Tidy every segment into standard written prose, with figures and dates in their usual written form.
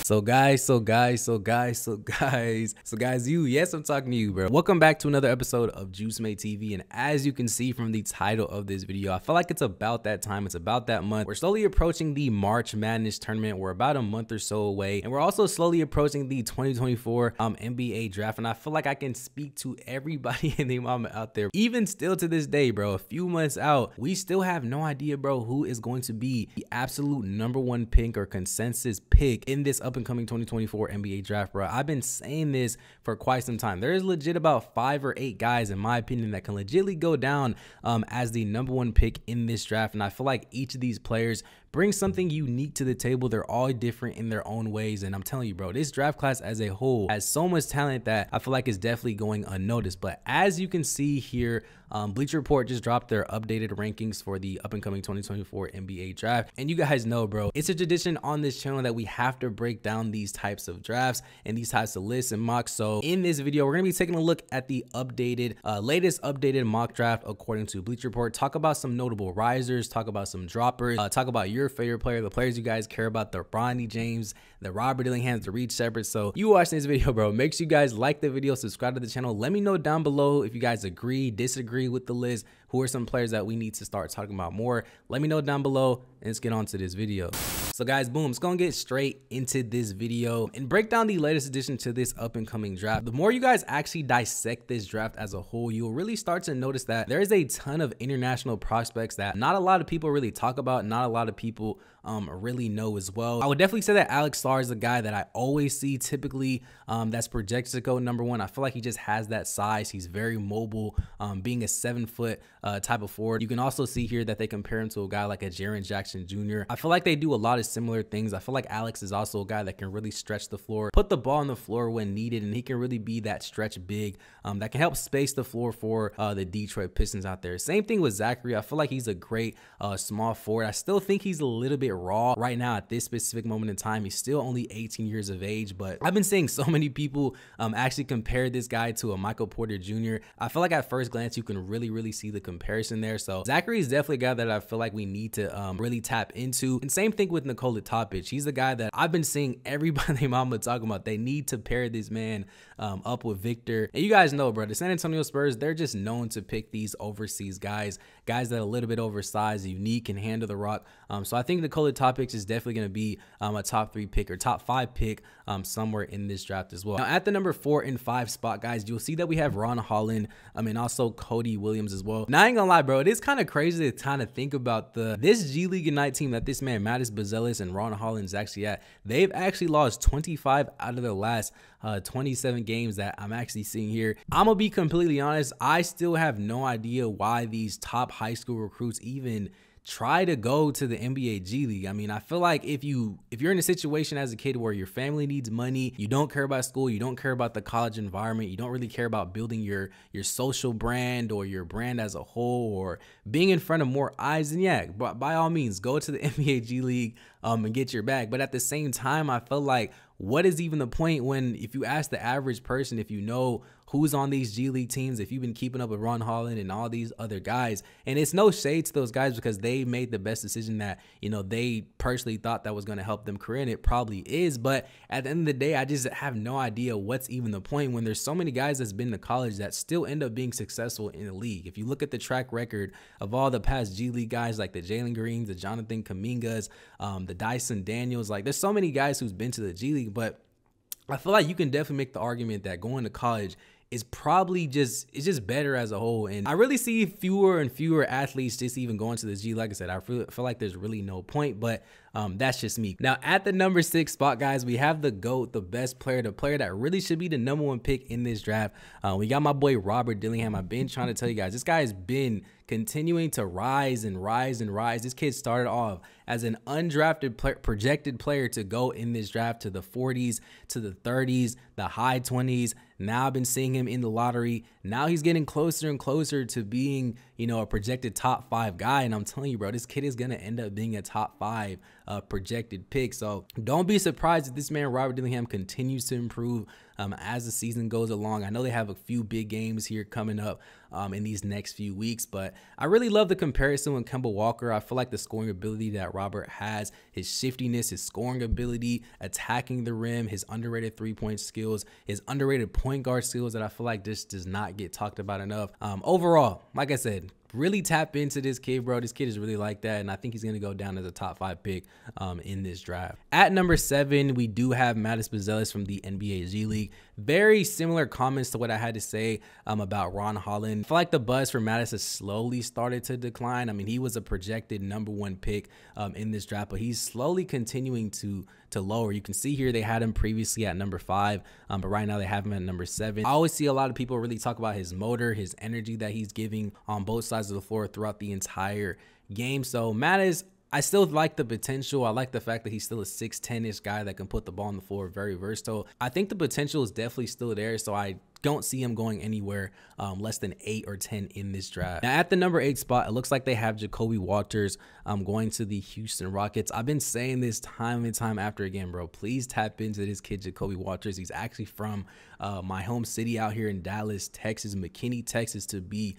Yes, I'm talking to you, bro. Welcome back to another episode of Juice Made TV. And as you can see from the title of this video, I feel like it's about that time. It's about that month. We're slowly approaching the March Madness tournament. We're about a month or so away. And we're also slowly approaching the 2024 NBA draft. And I feel like I can speak to everybody and their mama out there. Even still to this day, bro, a few months out, we still have no idea, bro, who is going to be the absolute #1 pick or consensus pick in this up and coming 2024 NBA draft, bro. I've been saying this for quite some time. There is legit about 5 or 8 guys, in my opinion, that can legitly go down as the #1 pick in this draft. And I feel like each of these players bring something unique to the table. They're all different in their own ways. And I'm telling you, bro, this draft class as a whole has so much talent that I feel like it's definitely going unnoticed. But as you can see here, Bleacher Report just dropped their updated rankings for the up and coming 2024 NBA draft. And you guys know, bro, it's a tradition on this channel that we have to break down these types of drafts and these types of lists and mocks. So in this video, we're going to be taking a look at the latest updated mock draft according to Bleacher Report. Talk about some notable risers, talk about some droppers, talk about your favorite player, the players you guys care about, the Bronny James, the Robert Dillingham, the Reed Shepard. So you watching this video, bro, make sure you guys like the video, subscribe to the channel. Let me know down below if you guys agree, disagree with the list. Who are some players that we need to start talking about more? Let me know down below, and let's get on to this video. So guys, boom, let's go get straight into this video and break down the latest addition to this up and coming draft. The more you guys actually dissect this draft as a whole, you'll really start to notice that there is a ton of international prospects that not a lot of people really talk about, not a lot of people really know as well. I would definitely say that Alex Sarr is a guy that I always see typically that's projected to go #1. I feel like he just has that size. He's very mobile, being a 7-foot type of forward. You can also see here that they compare him to a guy like a Jaren Jackson Jr. I feel like they do a lot of similar things. I feel like Alex is also a guy that can really stretch the floor, put the ball on the floor when needed, and he can really be that stretch big that can help space the floor for the Detroit Pistons out there. Same thing with Zachary. I feel like he's a great small forward. I still think he's a little bit raw right now at this specific moment in time. He's still only 18 years of age, but I've been seeing so many people actually compare this guy to a Michael Porter Jr. I feel like at first glance you can really see the comparison there. So Zachary is definitely a guy that I feel like we need to really tap into. And same thing with Nikola Topic. He's the guy that I've been seeing everybody mama talking about. They need to pair this man up with Victor. And you guys know, bro, the San Antonio Spurs, they're just known to pick these overseas guys that are a little bit oversized, unique, and handle the rock. So I think Nikola Topic is definitely going to be a top 3 pick or top 5 pick somewhere in this draft as well. Now at the number 4 and 5 spot, guys, you'll see that we have Ron Holland and also Cody Williams as well. Now I ain't gonna lie, bro, it is kind of crazy to kind of think about this G League Ignite team that this man Mattis Bazelis and Ron Holland is actually at. They've actually lost 25 out of the last 27 games that I'm actually seeing here. I'm gonna be completely honest, I still have no idea why these top high school recruits even try to go to the NBA G League. I mean, I feel like if you're in a situation as a kid where your family needs money, you don't care about school, you don't care about the college environment, you don't really care about building your social brand or your brand as a whole or being in front of more eyes, then yeah, by all means, go to the NBA G League and get your bag. But at the same time, I feel like, what is even the point when, if you ask the average person, if you know who's on these G League teams, if you've been keeping up with Ron Holland and all these other guys, and it's no shade to those guys because they made the best decision that, you know, they personally thought that was going to help them career, and it probably is. But at the end of the day, I just have no idea what's even the point when there's so many guys that's been to college that still end up being successful in the league. If you look at the track record of all the past G League guys like the Jalen Greens, the Jonathan Kumingas, the Dyson Daniels, like there's so many guys who's been to the G League, but I feel like you can definitely make the argument that going to college is probably it's just better as a whole. And I really see fewer and fewer athletes just even going to the G. Like I said, I feel like there's really no point, but that's just me. Now at the number 6 spot, guys, we have the GOAT, the best player, the player that really should be the #1 pick in this draft. We got my boy Robert Dillingham. I've been trying to tell you guys, this guy has been continuing to rise and rise and rise. This kid started off as an undrafted projected player to go in this draft to the 40s, to the 30s, the high 20s. Now I've been seeing him in the lottery. Now he's getting closer and closer to being, you know, a projected top 5 guy. And I'm telling you, bro, this kid is going to end up being a top 5 projected pick. So don't be surprised if this man Robert Dillingham continues to improve as the season goes along. I know they have a few big games here coming up in these next few weeks, but I really love the comparison with Kemba Walker. I feel like the scoring ability that Robert has, his shiftiness, his scoring ability, attacking the rim, his underrated three-point skills, his underrated point guard skills that I feel like this does not get talked about enough. Overall, like I said, really tap into this kid, bro. This kid is really like that, and I think he's going to go down as a top 5 pick in this draft. At number 7, we do have Mattis Buzelis from the NBA G League. Very similar comments to what I had to say about Ron Holland. I feel like the buzz for Mattis has slowly started to decline. I mean, he was a projected number 1 pick in this draft, but he's slowly continuing to lower. You can see here they had him previously at number 5, but right now they have him at number 7. I always see a lot of people really talk about his motor, his energy that he's giving on both sides of the floor throughout the entire game. So Mattis, I still like the potential. I like the fact that he's still a 6'10"-ish guy that can put the ball on the floor, very versatile. I think the potential is definitely still there, so I don't see him going anywhere less than 8 or 10 in this draft. Now at the number 8 spot, it looks like they have Jacoby Walters going to the Houston Rockets. I've been saying this time and time after again, bro. Please tap into this kid, Jacoby Walters. He's actually from my home city out here in Dallas, Texas, McKinney, Texas to be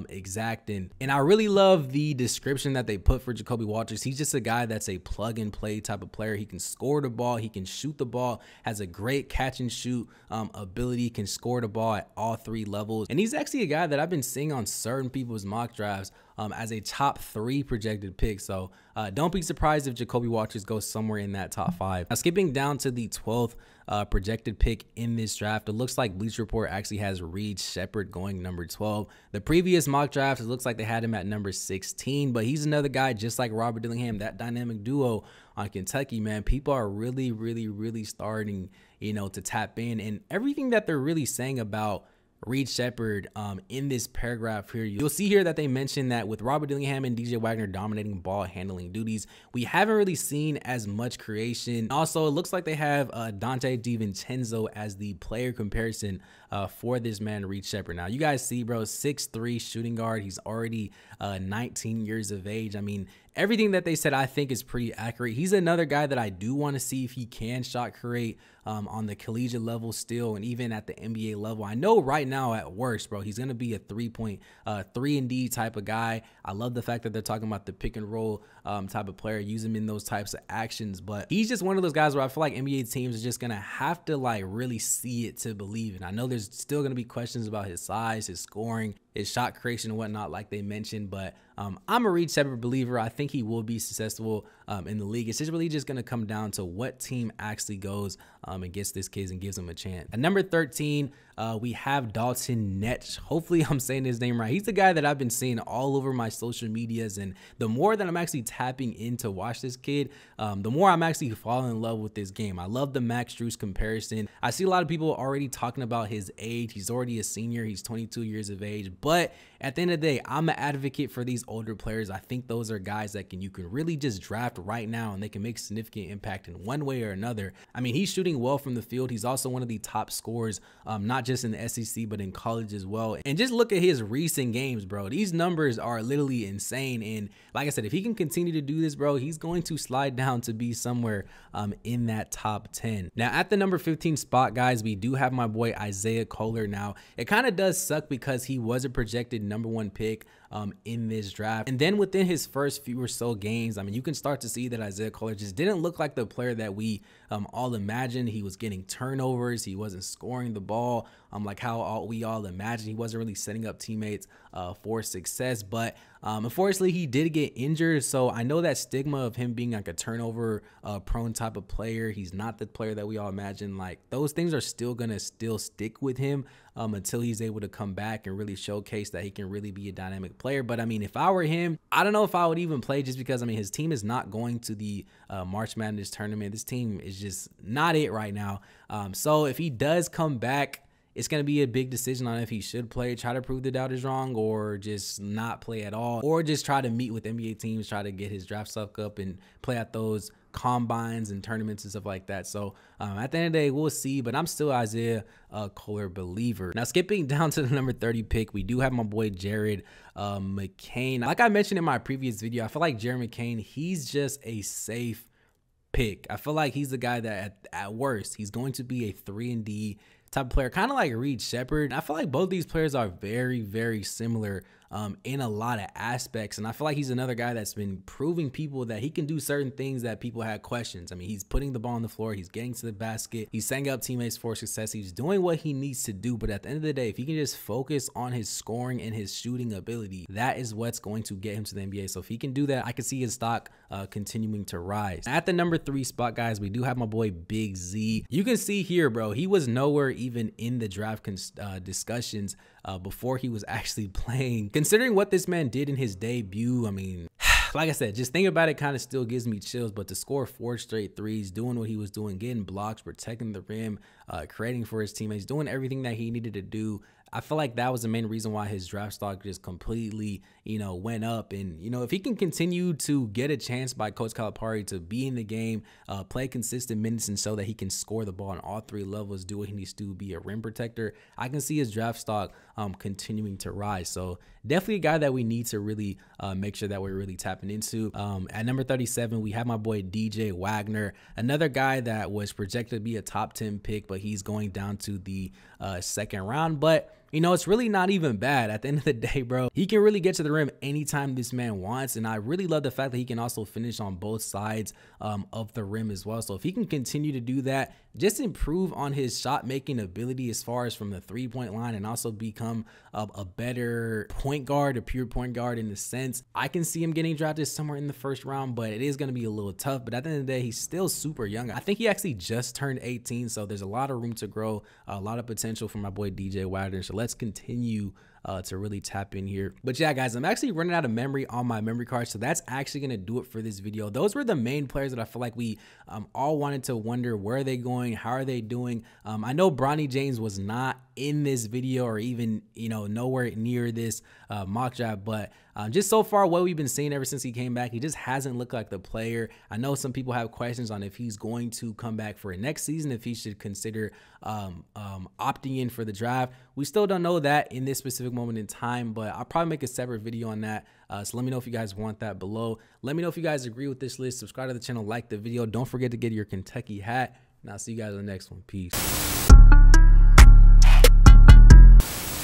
exact. And I really love the description that they put for Jacoby Walters. He's just a guy that's a plug and play type of player. He can score the ball, he can shoot the ball, has a great catch and shoot ability, can score the ball at all 3 levels. And he's actually a guy that I've been seeing on certain people's mock drafts as a top 3 projected pick. So don't be surprised if Jacoby Walters goes somewhere in that top 5. Now skipping down to the 12th projected pick in this draft, it looks like Bleacher Report actually has Reed Shepard going number 12. The previous mock draft, it looks like they had him at number 16, but he's another guy just like Robert Dillingham, that dynamic duo on Kentucky, man. People are really starting, you know, to tap in, and everything that they're really saying about Reed Shepard in this paragraph here, you'll see here that they mentioned that with Robert Dillingham and DJ Wagner dominating ball handling duties, we haven't really seen as much creation. Also, it looks like they have Dante DiVincenzo as the player comparison for this man, Reed Shepard. Now, you guys see, bro, 6'3" shooting guard. He's already 19 years of age. I mean, everything that they said, I think, is pretty accurate. He's another guy that I do want to see if he can shot create on the collegiate level still, and even at the NBA level. I know right now at worst, bro, he's going to be a 3-and-D type of guy. I love the fact that they're talking about the pick and roll type of player, use him in those types of actions, but he's just one of those guys where I feel like NBA teams are just going to have to like really see it to believe it. I know there's still going to be questions about his size, his scoring, his shot creation and whatnot, like they mentioned, but I'm a Reed Shepard believer. I think he will be successful in the league. It's just really just going to come down to what team actually goes and gets this kid and gives him a chance. At number 13, we have Dalton Nett. Hopefully I'm saying his name right. He's the guy that I've been seeing all over my social medias, and the more that I'm actually tapping in to watch this kid, the more I'm actually falling in love with this game. I love the Max Strus comparison. I see a lot of people already talking about his age. He's already a senior. He's 22 years of age, but at the end of the day, I'm an advocate for these older players. I think those are guys that you can really just draft right now, and they can make significant impact in one way or another. I mean, he's shooting well from the field. He's also one of the top scorers, not just in the SEC, but in college as well. And just look at his recent games, bro. These numbers are literally insane. And like I said, if he can continue to do this, bro, he's going to slide down to be somewhere in that top 10. Now, at the number 15 spot, guys, we do have my boy Isaiah Kohler. Now, it kind of does suck because he was a projected number 1 pick in this draft, and then within his first few or so games, I mean, you can start to see that Isaiah Kohler just didn't look like the player that we all imagined. He was getting turnovers, he wasn't scoring the ball like how we all imagined. He wasn't really setting up teammates for success, but unfortunately he did get injured. So I know that stigma of him being like a turnover prone type of player, he's not the player that we all imagine. Like, those things are still gonna stick with him until he's able to come back and really showcase that he can really be a dynamic player. But I mean, if I were him, I don't know if I would even play, just because I mean, his team is not going to the March Madness tournament. This team is just not it right now. So if he does come back, it's going to be a big decision on if he should play, try to prove the doubters wrong, or just not play at all, or just try to meet with NBA teams, try to get his draft stock up and play at those combines and tournaments and stuff like that. So at the end of the day, we'll see, but I'm still Isaiah Kohler believer. Now, skipping down to the number 30 pick, we do have my boy Jared McCain. Like I mentioned in my previous video, I feel like Jared McCain, he's just a safe pick. I feel like he's the guy that at worst, he's going to be a 3-and-D type of player, kind of like Reed Shepard. I feel like both these players are very, very similar in a lot of aspects, and I feel like he's another guy that's been proving people that he can do certain things that people had questions. I mean, he's putting the ball on the floor, he's getting to the basket, he's setting up teammates for success, he's doing what he needs to do. But at the end of the day, if he can just focus on his scoring and his shooting ability, that is what's going to get him to the NBA. So if he can do that, I can see his stock continuing to rise. At the number 3 spot, guys, we do have my boy Big Z. You can see here, bro, he was nowhere even in the draft discussions before he was actually playing. Considering what this man did in his debut, I mean, like I said, just think about it, kind of still gives me chills. But to score 4 straight threes, doing what he was doing, getting blocks, protecting the rim, creating for his teammates, doing everything that he needed to do, I feel like that was the main reason why his draft stock just completely, went up. And, if he can continue to get a chance by Coach Calipari to be in the game, play consistent minutes and show that he can score the ball on all 3 levels, do what he needs to do, be a rim protector, I can see his draft stock continuing to rise. So definitely a guy that we need to really make sure that we're really tapping into. At number 37, we have my boy DJ Wagner, another guy that was projected to be a top 10 pick, but he's going down to the 2nd round. But it's really not even bad. At the end of the day, bro, he can really get to the rim anytime this man wants. And I really love the fact that he can also finish on both sides of the rim as well. So if he can continue to do that, just improve on his shot making ability as far as from the 3-point line, and also become a better point guard, a pure point guard in the sense, I can see him getting drafted somewhere in the 1st round, but it is going to be a little tough. But at the end of the day, he's still super young. I think he actually just turned 18, so there's a lot of room to grow, a lot of potential for my boy DJ Wagner. So let's continue to really tap in here. But yeah, guys, I'm actually running out of memory on my memory card, so that's actually going to do it for this video. Those were the main players that I feel like we all wanted to wonder, where are they going, how are they doing. I know Bronny James was not in this video, or even nowhere near this mock draft, but just so far what we've been seeing ever since he came back, he just hasn't looked like the player. I know some people have questions on if he's going to come back for next season, if he should consider opting in for the draft. We still don't know that in this specific moment in time, but I'll probably make a separate video on that. So let me know if you guys want that below. Let me know if you guys agree with this list. Subscribe to the channel, like the video. Don't forget to get your Kentucky hat, and I'll see you guys in the next one. Peace.